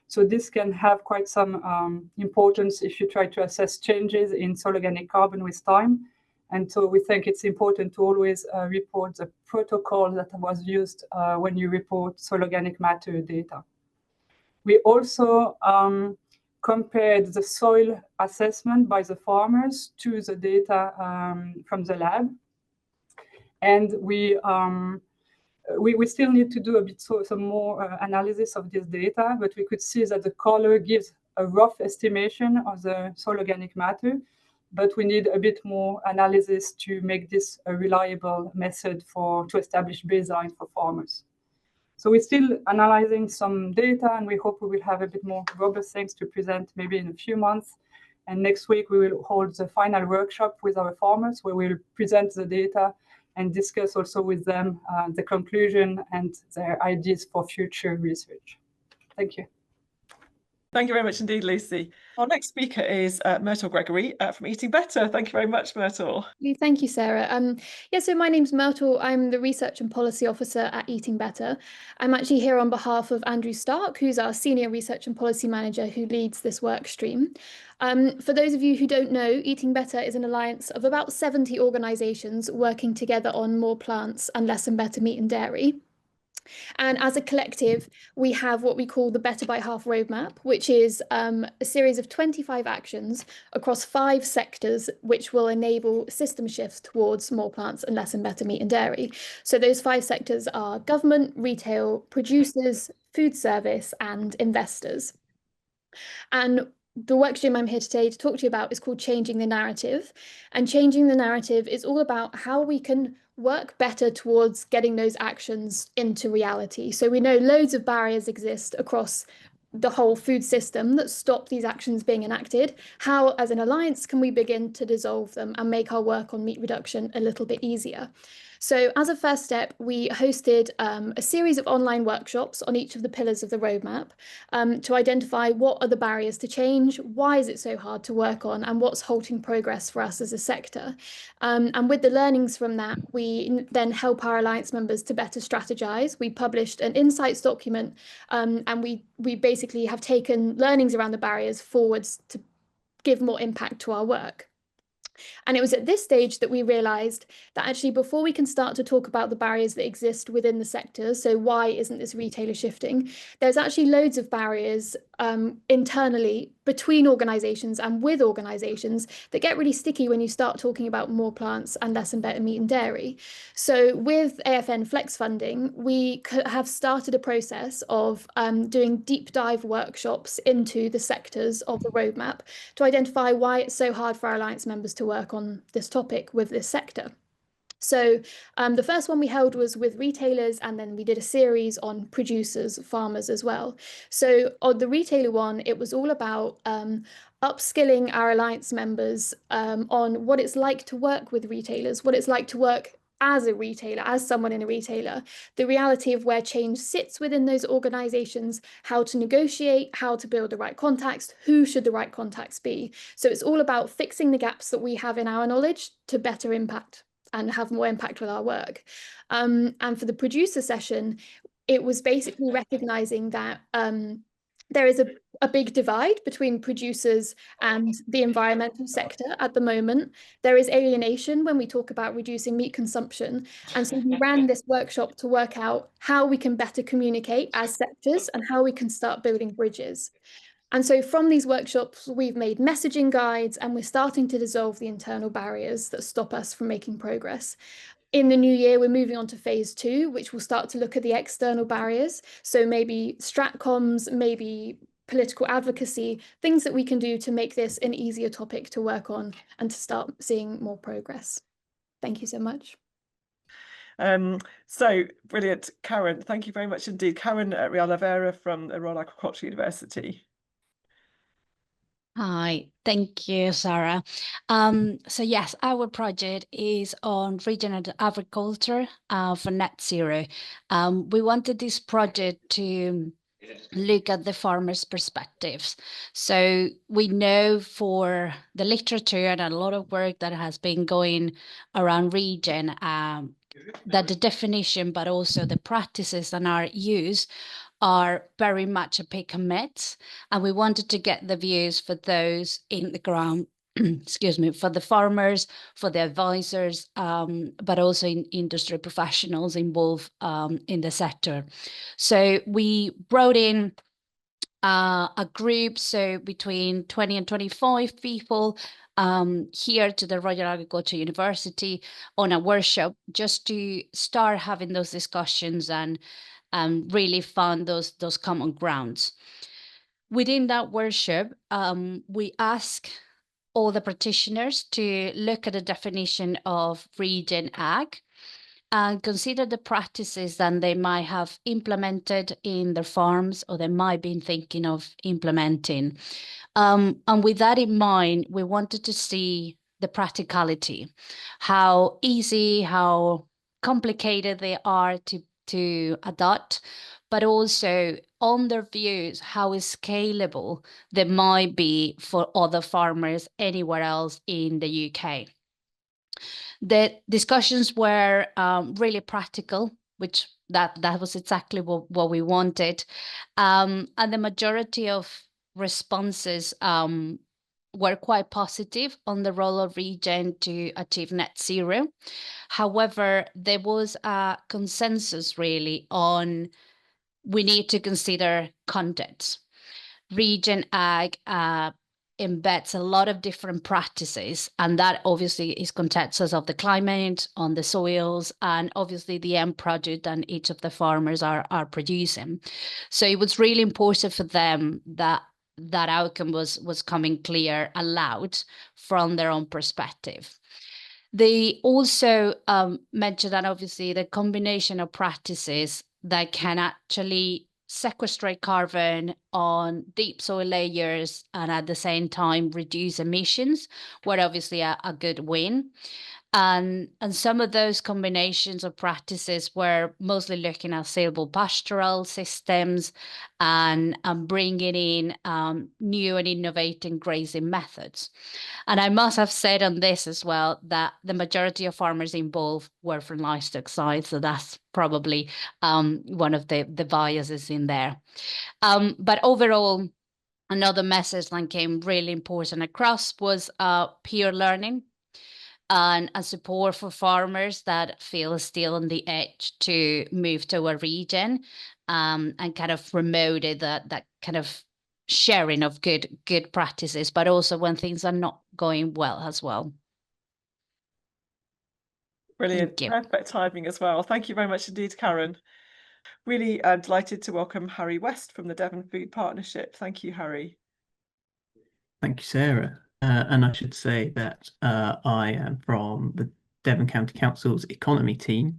So this can have quite some importance if you try to assess changes in soil organic carbon with time. And so we think it's important to always report the protocol that was used when you report soil organic matter data. We also compared the soil assessment by the farmers to the data from the lab. And we still need to do some more analysis of this data, but we could see that the color gives a rough estimation of the soil organic matter, but we need a bit more analysis to make this a reliable method to establish baseline for farmers. So we're still analyzing some data, and we hope we will have a bit more robust things to present maybe in a few months. And next week, we will hold the final workshop with our farmers, where we'll present the data and discuss also with them the conclusion and their ideas for future research. Thank you. Thank you very much indeed, Lucy. Our next speaker is Myrtle Gregory from Eating Better. Thank you very much, Myrtle. Thank you, Sarah. So my name's Myrtle. I'm the Research and Policy Officer at Eating Better. I'm actually here on behalf of Andrew Stark, who's our Senior Research and Policy Manager who leads this work stream. For those of you who don't know, Eating Better is an alliance of about 70 organisations working together on more plants and less and better meat and dairy. And as a collective, we have what we call the Better by Half roadmap, which is a series of 25 actions across 5 sectors, which will enable system shifts towards more plants and less and better meat and dairy. So those 5 sectors are government, retail, producers, food service, and investors. And the workstream I'm here today to talk to you about is called Changing the Narrative. And changing the narrative is all about how we can work better towards getting those actions into reality. So we know loads of barriers exist across the whole food system that stop these actions being enacted. How, as an alliance, can we begin to dissolve them and make our work on meat reduction a little bit easier? So as a first step, we hosted a series of online workshops on each of the pillars of the roadmap to identify what are the barriers to change, why is it so hard to work on, and what's halting progress for us as a sector. And with the learnings from that, we then help our alliance members to better strategize. We published an insights document, and we basically have taken learnings around the barriers forwards to give more impact to our work. And it was at this stage that we realised that actually before we can start to talk about the barriers that exist within the sector, so why isn't this retailer shifting, there's actually loads of barriers internally between organisations and with organisations that get really sticky when you start talking about more plants and less and better meat and dairy. So with AFN Flex funding, we have started a process of doing deep dive workshops into the sectors of the roadmap to identify why it's so hard for our alliance members to work on this topic with this sector. So the first one we held was with retailers, and then we did a series on producers, farmers as well. So on the retailer one, it was all about upskilling our alliance members on what it's like to work with retailers, what it's like to work as a retailer, as someone in a retailer, the reality of where change sits within those organizations, how to negotiate, how to build the right contacts, who should the right contacts be. So it's all about fixing the gaps that we have in our knowledge to better impact and have more impact with our work. And for the producer session, it was basically recognizing that there is a big divide between producers and the environmental sector at the moment. There is alienation when we talk about reducing meat consumption. And so we ran this workshop to work out how we can better communicate as sectors and how we can start building bridges. And so from these workshops, we've made messaging guides, and we're starting to dissolve the internal barriers that stop us from making progress. In the new year, we're moving on to phase 2, which will start to look at the external barriers. So maybe stratcoms, maybe political advocacy, things that we can do to make this an easier topic to work on and to start seeing more progress. Thank you so much. So brilliant, Karen. Thank you very much indeed. Karen at Rial-Lovera from the Royal University. Hi, thank you, Sarah. So yes, our project is on regenerative agriculture for net zero. We wanted this project to look at the farmers' perspectives. So we know for the literature and a lot of work that has been going around regen, that the definition, but also the practices that are used are very much a pick and mix, and we wanted to get the views for those in the ground, excuse me, for the farmers, for the advisors, but also in industry professionals involved in the sector. So we brought in a group, so between 20 and 25 people here to the Royal Agricultural University on a workshop, just to start having those discussions and really found those common grounds. Within that workshop, we ask all the practitioners to look at the definition of regen ag and consider the practices that they might have implemented in their farms or they might be thinking of implementing. And with that in mind, we wanted to see the practicality, how easy, how complicated they are to adopt, but also on their views, how scalable they might be for other farmers anywhere else in the UK. The discussions were really practical, which that was exactly what we wanted. And the majority of responses were quite positive on the role of regen to achieve net zero. However, there was a consensus really on we need to consider content. Regen ag embeds a lot of different practices, and that obviously is consensus of the climate, on the soils, and obviously the end product that each of the farmers are producing. So it was really important for them that that outcome was coming clear, aloud from their own perspective. They also mentioned that obviously the combination of practices that can actually sequestrate carbon on deep soil layers and at the same time reduce emissions were obviously a good win. And some of those combinations of practices were mostly looking at saleable pastoral systems and bringing in new and innovating grazing methods. And I must have said on this as well that the majority of farmers involved were from livestock side, so that's probably one of the biases in there. But overall, another message that came really important across was peer learning and a support for farmers that feel still on the edge to move to a region, and kind of promoted that kind of sharing of good practices, but also when things are not going well as well. Brilliant, perfect timing as well. Thank you very much indeed, Karen. Really delighted to welcome Harry West from the Devon Food Partnership. Thank you, Harry. Thank you, Sarah. And I should say that I am from the Devon County Council's economy team,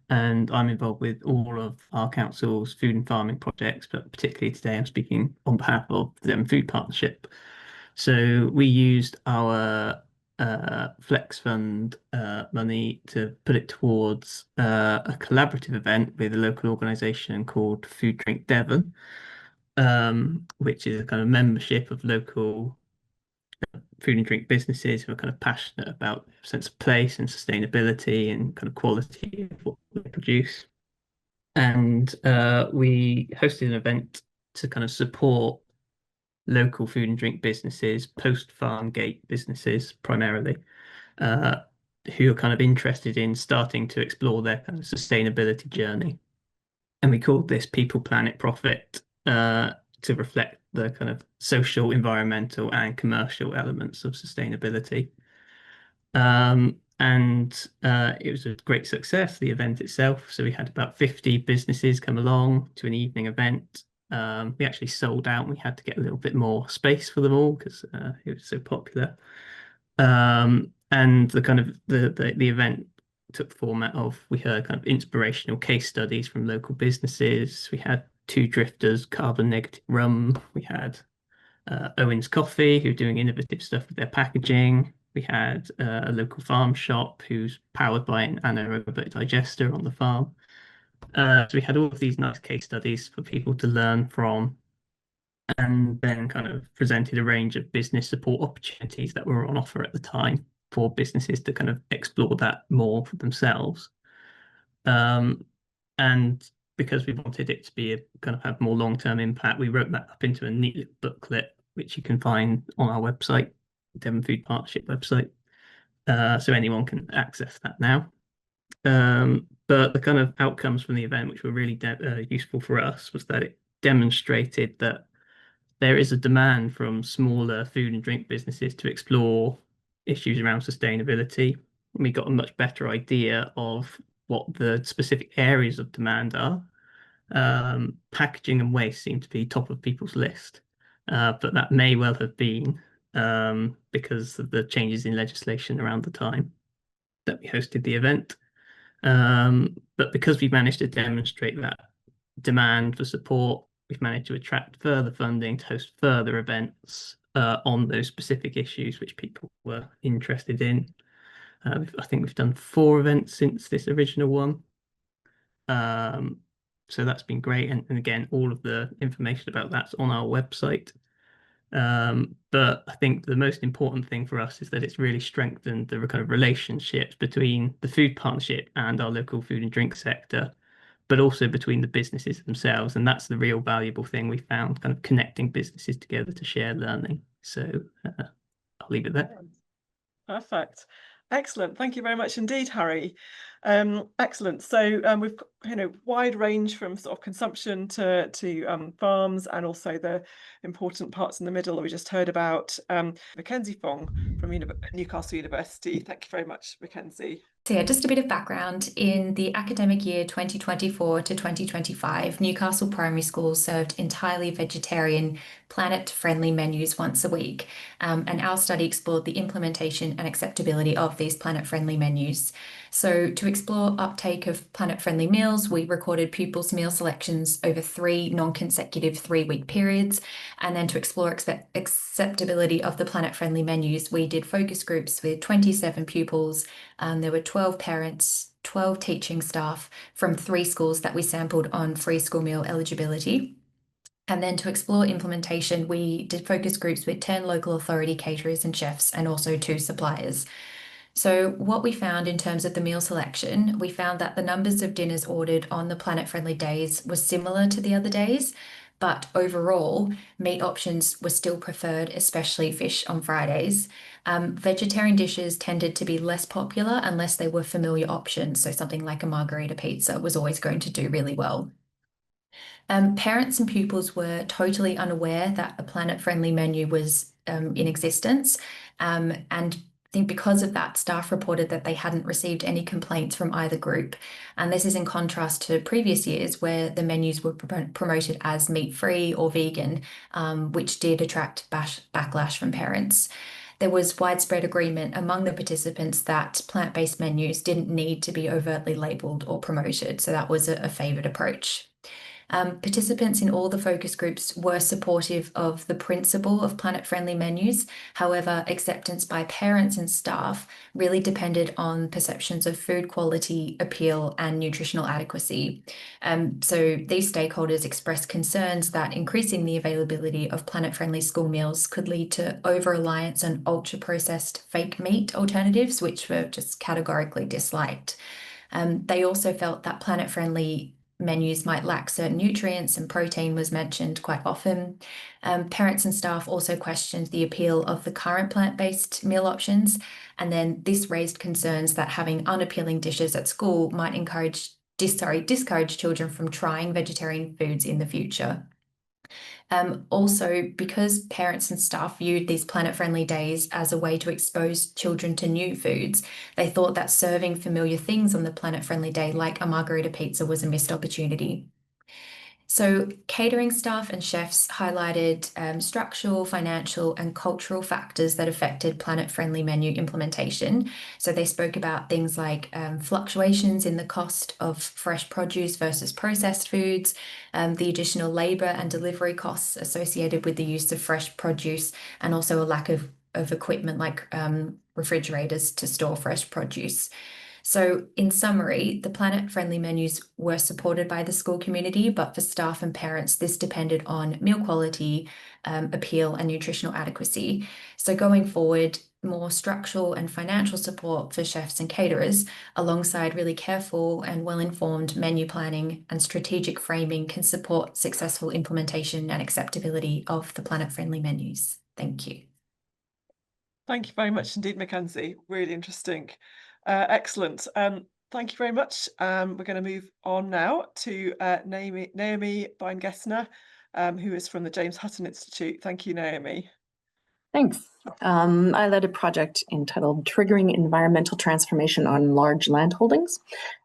and I'm involved with all of our council's food and farming projects, but particularly today I'm speaking on behalf of the Devon Food Partnership. So we used our Flex Fund money to put it towards a collaborative event with a local organisation called Food Drink Devon, which is a kind of membership of local food and drink businesses who are kind of passionate about a sense of place and sustainability and kind of quality of what they produce. And we hosted an event to kind of support local food and drink businesses, post-farm gate businesses primarily, who are kind of interested in starting to explore their kind of sustainability journey. And we called this People, Planet, Profit, to reflect the kind of social, environmental and commercial elements of sustainability. And And it was a great success, the event itself. So we had about 50 businesses come along to an evening event. We actually sold out. We had to get a little bit more space for them all because it was so popular. And the kind of the event took the format of, we heard kind of inspirational case studies from local businesses. We had Two Drifters carbon negative rum. We had Owen's Coffee, who are doing innovative stuff with their packaging. We had a local farm shop who's powered by an anaerobic digester on the farm. So we had all of these nice case studies for people to learn from, and then kind of presented a range of business support opportunities that were on offer at the time for businesses to kind of explore that more for themselves. And because we wanted it to be kind of have more long-term impact, we wrote that up into a neat little booklet, which you can find on our website, Devon Food Partnership website. So anyone can access that now. But the kind of outcomes from the event, which were really useful for us, was that it demonstrated that there is a demand from smaller food and drink businesses to explore issues around sustainability. We got a much better idea of what the specific areas of demand are. Packaging and waste seem to be top of people's list, but that may well have been because of the changes in legislation around the time that we hosted the event. But because we managed to demonstrate that demand for support, we've managed to attract further funding to host further events on those specific issues which people were interested in. I think we've done 4 events since this original one. So that's been great. And again, all of the information about that's on our website. But I think the most important thing for us is that it's really strengthened the kind of relationships between the food partnership and our local food and drink sector, but also between the businesses themselves. And that's the real valuable thing we found, kind of connecting businesses together to share learning. So I'll leave it there. Perfect. Excellent. Thank you very much indeed, Harry. Excellent. So we've got, wide range from sort of consumption to farms, and also the important parts in the middle that we just heard about. Mackenzie Fong from Newcastle University. Thank you very much, Mackenzie. So yeah, just a bit of background. In the academic year 2024 to 2025, Newcastle primary schools served entirely vegetarian, planet-friendly menus once a week. And our study explored the implementation and acceptability of these planet-friendly menus. So to explore uptake of planet-friendly meals, we recorded pupils' meal selections over 3 non-consecutive 3-week periods. And then to explore acceptability of the planet-friendly menus, we did focus groups with 27 pupils. There were 12 parents, 12 teaching staff from 3 schools that we sampled on free school meal eligibility. And then to explore implementation, we did focus groups with 10 local authority caterers and chefs, and also 2 suppliers. So what we found in terms of the meal selection, we found that the numbers of dinners ordered on the planet-friendly days was similar to the other days, but overall, meat options were still preferred, especially fish on Fridays. Vegetarian dishes tended to be less popular unless they were familiar options, so something like a margherita pizza was always going to do really well. Parents and pupils were totally unaware that a planet-friendly menu was in existence, and I think because of that, staff reported that they hadn't received any complaints from either group. And this is in contrast to previous years where the menus were promoted as meat-free or vegan, which did attract backlash from parents. There was widespread agreement among the participants that plant-based menus didn't need to be overtly labelled or promoted, so that was a favoured approach. Participants in all the focus groups were supportive of the principle of planet-friendly menus. However, acceptance by parents and staff really depended on perceptions of food quality, appeal, and nutritional adequacy. So these stakeholders expressed concerns that increasing the availability of planet-friendly school meals could lead to over-reliance on ultra-processed fake meat alternatives, which were just categorically disliked. They also felt that planet-friendly menus might lack certain nutrients, and protein was mentioned quite often. Parents and staff also questioned the appeal of the current plant-based meal options, and then this raised concerns that having unappealing dishes at school might discourage children from trying vegetarian foods in the future. Also, because parents and staff viewed these planet-friendly days as a way to expose children to new foods, they thought that serving familiar things on the planet-friendly day, like a margarita pizza, was a missed opportunity. So catering staff and chefs highlighted structural, financial and cultural factors that affected planet-friendly menu implementation. So they spoke about things like fluctuations in the cost of fresh produce versus processed foods, the additional labour and delivery costs associated with the use of fresh produce, and also a lack of equipment like refrigerators to store fresh produce. So in summary, the planet-friendly menus were supported by the school community, but for staff and parents, this depended on meal quality, appeal and nutritional adequacy. So going forward, more structural and financial support for chefs and caterers, alongside really careful and well-informed menu planning and strategic framing, can support successful implementation and acceptability of the planet-friendly menus. Thank you. Thank you very much indeed, Mackenzie. Really interesting. Excellent. Thank you very much. We're going to move on now to Naomi Beingessner, who is from the James Hutton Institute. Thank you, Naomi. Thanks. I led a project entitled Triggering Environmental Transformation on Large Land Holdings,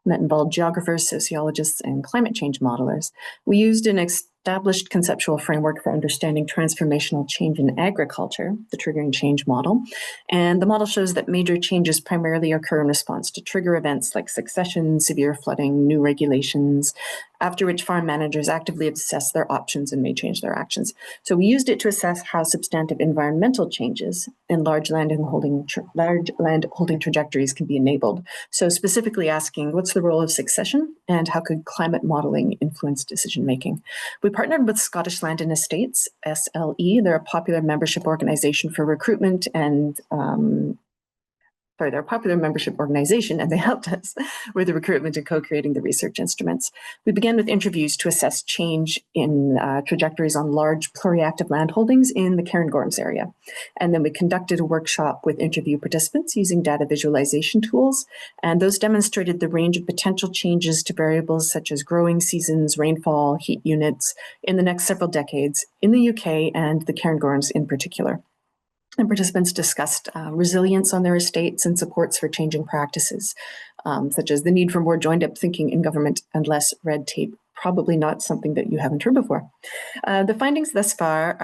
and that involved geographers, sociologists, and climate change modelers. We used an established conceptual framework for understanding transformational change in agriculture, the triggering change model. And the model shows that major changes primarily occur in response to trigger events like succession, severe flooding, new regulations, after which farm managers actively assess their options and may change their actions. So we used it to assess how substantive environmental changes in large land holding trajectories can be enabled. So specifically asking, what's the role of succession and how could climate modeling influence decision making? We partnered with Scottish Land and Estates, SLE. They're a popular membership organization for recruitment and they're a popular membership organization, and they helped us with the recruitment and co-creating the research instruments. We began with interviews to assess change in trajectories on large pluriactive land holdings in the Cairngorms area. And then we conducted a workshop with interview participants using data visualization tools, and those demonstrated the range of potential changes to variables such as growing seasons, rainfall, heat units in the next several decades in the UK and the Cairngorms in particular. And participants discussed resilience on their estates and supports for changing practices, such as the need for more joined-up thinking in government and less red tape. Probably not something that you haven't heard before. The findings thus far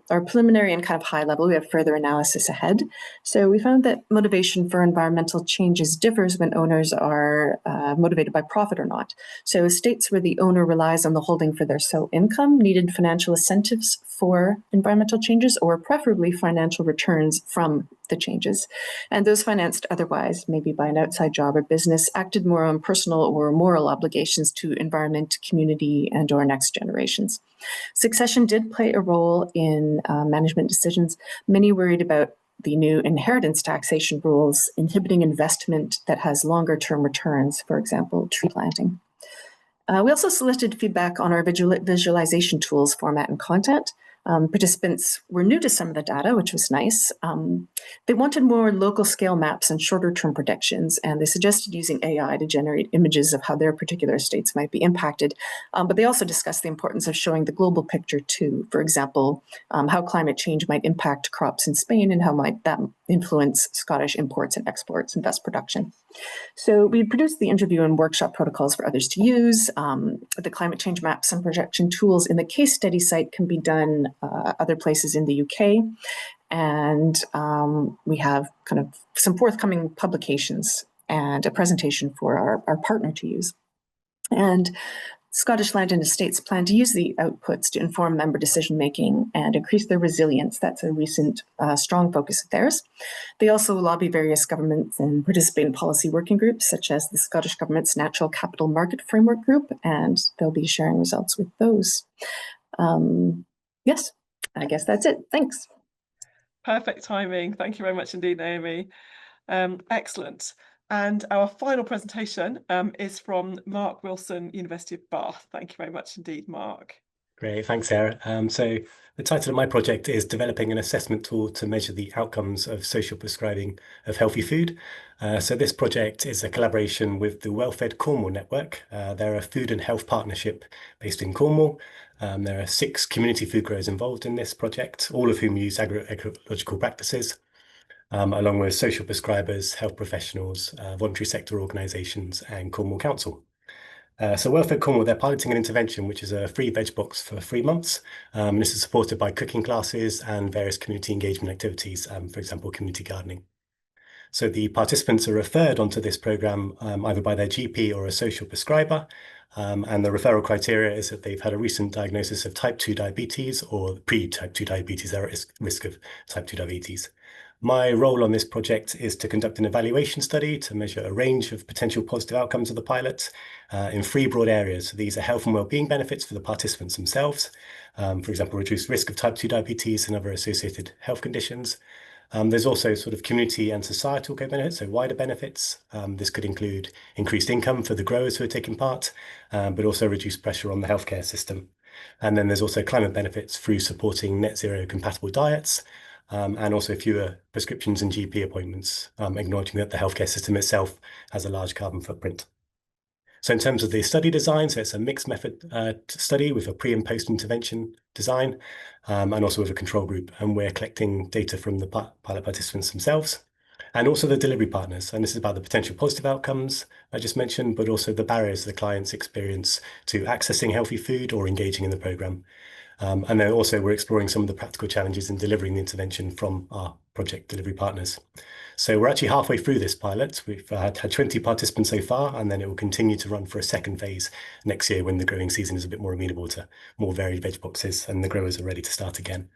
are preliminary and kind of high level. We have further analysis ahead. So we found that motivation for environmental changes differs when owners are motivated by profit or not. So estates where the owner relies on the holding for their sole income needed financial incentives for environmental changes, or preferably financial returns from the changes. And those financed otherwise, maybe by an outside job or business, acted more on personal or moral obligations to environment, community, and or next generations. Succession did play a role in management decisions. Many worried about the new inheritance taxation rules inhibiting investment that has longer term returns, for example, tree planting. We also solicited feedback on our visualization tools, format, and content. Participants were new to some of the data, which was nice. They wanted more local scale maps and shorter term predictions, and they suggested using AI to generate images of how their particular estates might be impacted. But they also discussed the importance of showing the global picture too. For example, how climate change might impact crops in Spain and how might that influence Scottish imports and exports and thus production. So we produced the interview and workshop protocols for others to use. The climate change maps and projection tools in the case study site can be done other places in the UK. And we have kind of some forthcoming publications and a presentation for our partner to use. And Scottish Land and Estates plan to use the outputs to inform member decision-making and increase their resilience. That's a recent strong focus of theirs. They also lobby various governments and participate in policy working groups, such as the Scottish Government's Natural Capital Market Framework Group, and they'll be sharing results with those. Yes, I guess that's it. Thanks. Perfect timing. Thank you very much indeed, Naomi. Excellent. And our final presentation is from Mark Wilson, University of Bath. Thank you very much indeed, Mark. Great, thanks, Sarah. So the title of my project is Developing an Assessment Tool to Measure the Outcomes of Social Prescribing of Healthy Food. So this project is a collaboration with the Well-Fed Cornwall Network. They're a food and health partnership based in Cornwall. There are 6 community food growers involved in this project, all of whom use agroecological practices, along with social prescribers, health professionals, voluntary sector organisations and Cornwall Council. So Wellfed Cornwall, they're piloting an intervention which is a free veg box for 3 months. This is supported by cooking classes and various community engagement activities, for example, community gardening. So the participants are referred onto this programme either by their GP or a social prescriber. And the referral criteria is that they've had a recent diagnosis of type 2 diabetes or pre-type 2 diabetes, they're at risk of type 2 diabetes. My role on this project is to conduct an evaluation study to measure a range of potential positive outcomes of the pilot in 3 broad areas. So these are health and wellbeing benefits for the participants themselves, for example, reduced risk of type 2 diabetes and other associated health conditions. There's also sort of community and societal benefits, so wider benefits. This could include increased income for the growers who are taking part, but also reduced pressure on the healthcare system. And then there's also climate benefits through supporting net zero compatible diets, and also fewer prescriptions and GP appointments, acknowledging that the healthcare system itself has a large carbon footprint. So in terms of the study design, so it's a mixed method study with a pre and post intervention design, and also with a control group. And we're collecting data from the pilot participants themselves and also the delivery partners. And this is about the potential positive outcomes I just mentioned, but also the barriers the clients experience to accessing healthy food or engaging in the programme. And then also we're exploring some of the practical challenges in delivering the intervention from our project delivery partners. So we're actually halfway through this pilot. We've had 20 participants so far, and then it will continue to run for a second phase next year when the growing season is a bit more amenable to more varied veg boxes and the growers are ready to start again.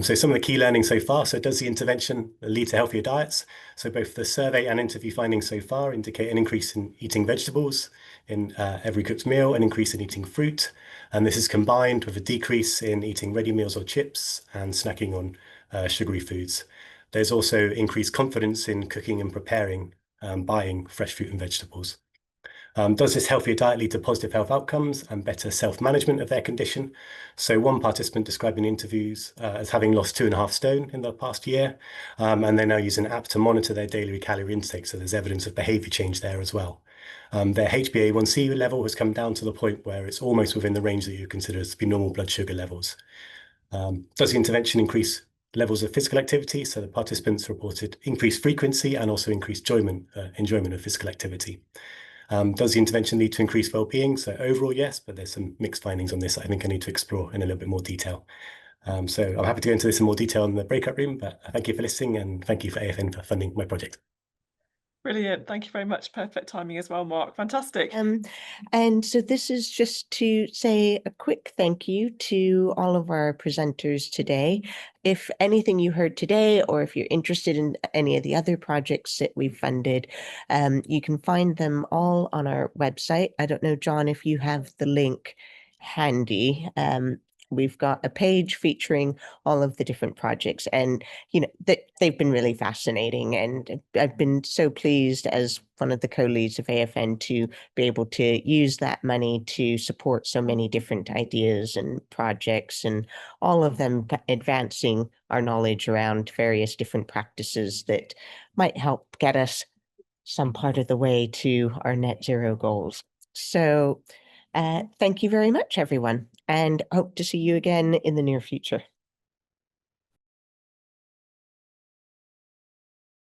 So some of the key learnings so far. So does the intervention lead to healthier diets? So both the survey and interview findings so far indicate an increase in eating vegetables in every cooked meal, an increase in eating fruit. And this is combined with a decrease in eating ready meals or chips and snacking on sugary foods. There's also increased confidence in cooking and preparing, buying fresh fruit and vegetables. Does this healthier diet lead to positive health outcomes and better self-management of their condition? So one participant described in interviews as having lost 2.5 stone in the past year, and they now use an app to monitor their daily calorie intake. So there's evidence of behaviour change there as well. Their HbA1c level has come down to the point where it's almost within the range that you consider to be normal blood sugar levels. Does the intervention increase levels of physical activity? So the participants reported increased frequency and also increased enjoyment of physical activity. Does the intervention lead to increased well-being? So overall, yes, but there's some mixed findings on this I think I need to explore in a little bit more detail. So I'm happy to go into this in more detail in the breakout room, but thank you for listening and thank you for AFN for funding my project. Brilliant. Thank you very much. Perfect timing as well, Mark. Fantastic. And so this is just to say a quick thank you to all of our presenters today. If anything you heard today, or if you're interested in any of the other projects that we've funded, you can find them all on our website. I don't know, John, if you have the link handy. We've got a page featuring all of the different projects, and they've been really fascinating. And I've been so pleased as one of the co-leads of AFN to be able to use that money to support so many different ideas and projects, and all of them advancing our knowledge around various different practices that might help get us some part of the way to our net zero goals. So thank you very much, everyone, and hope to see you again in the near future.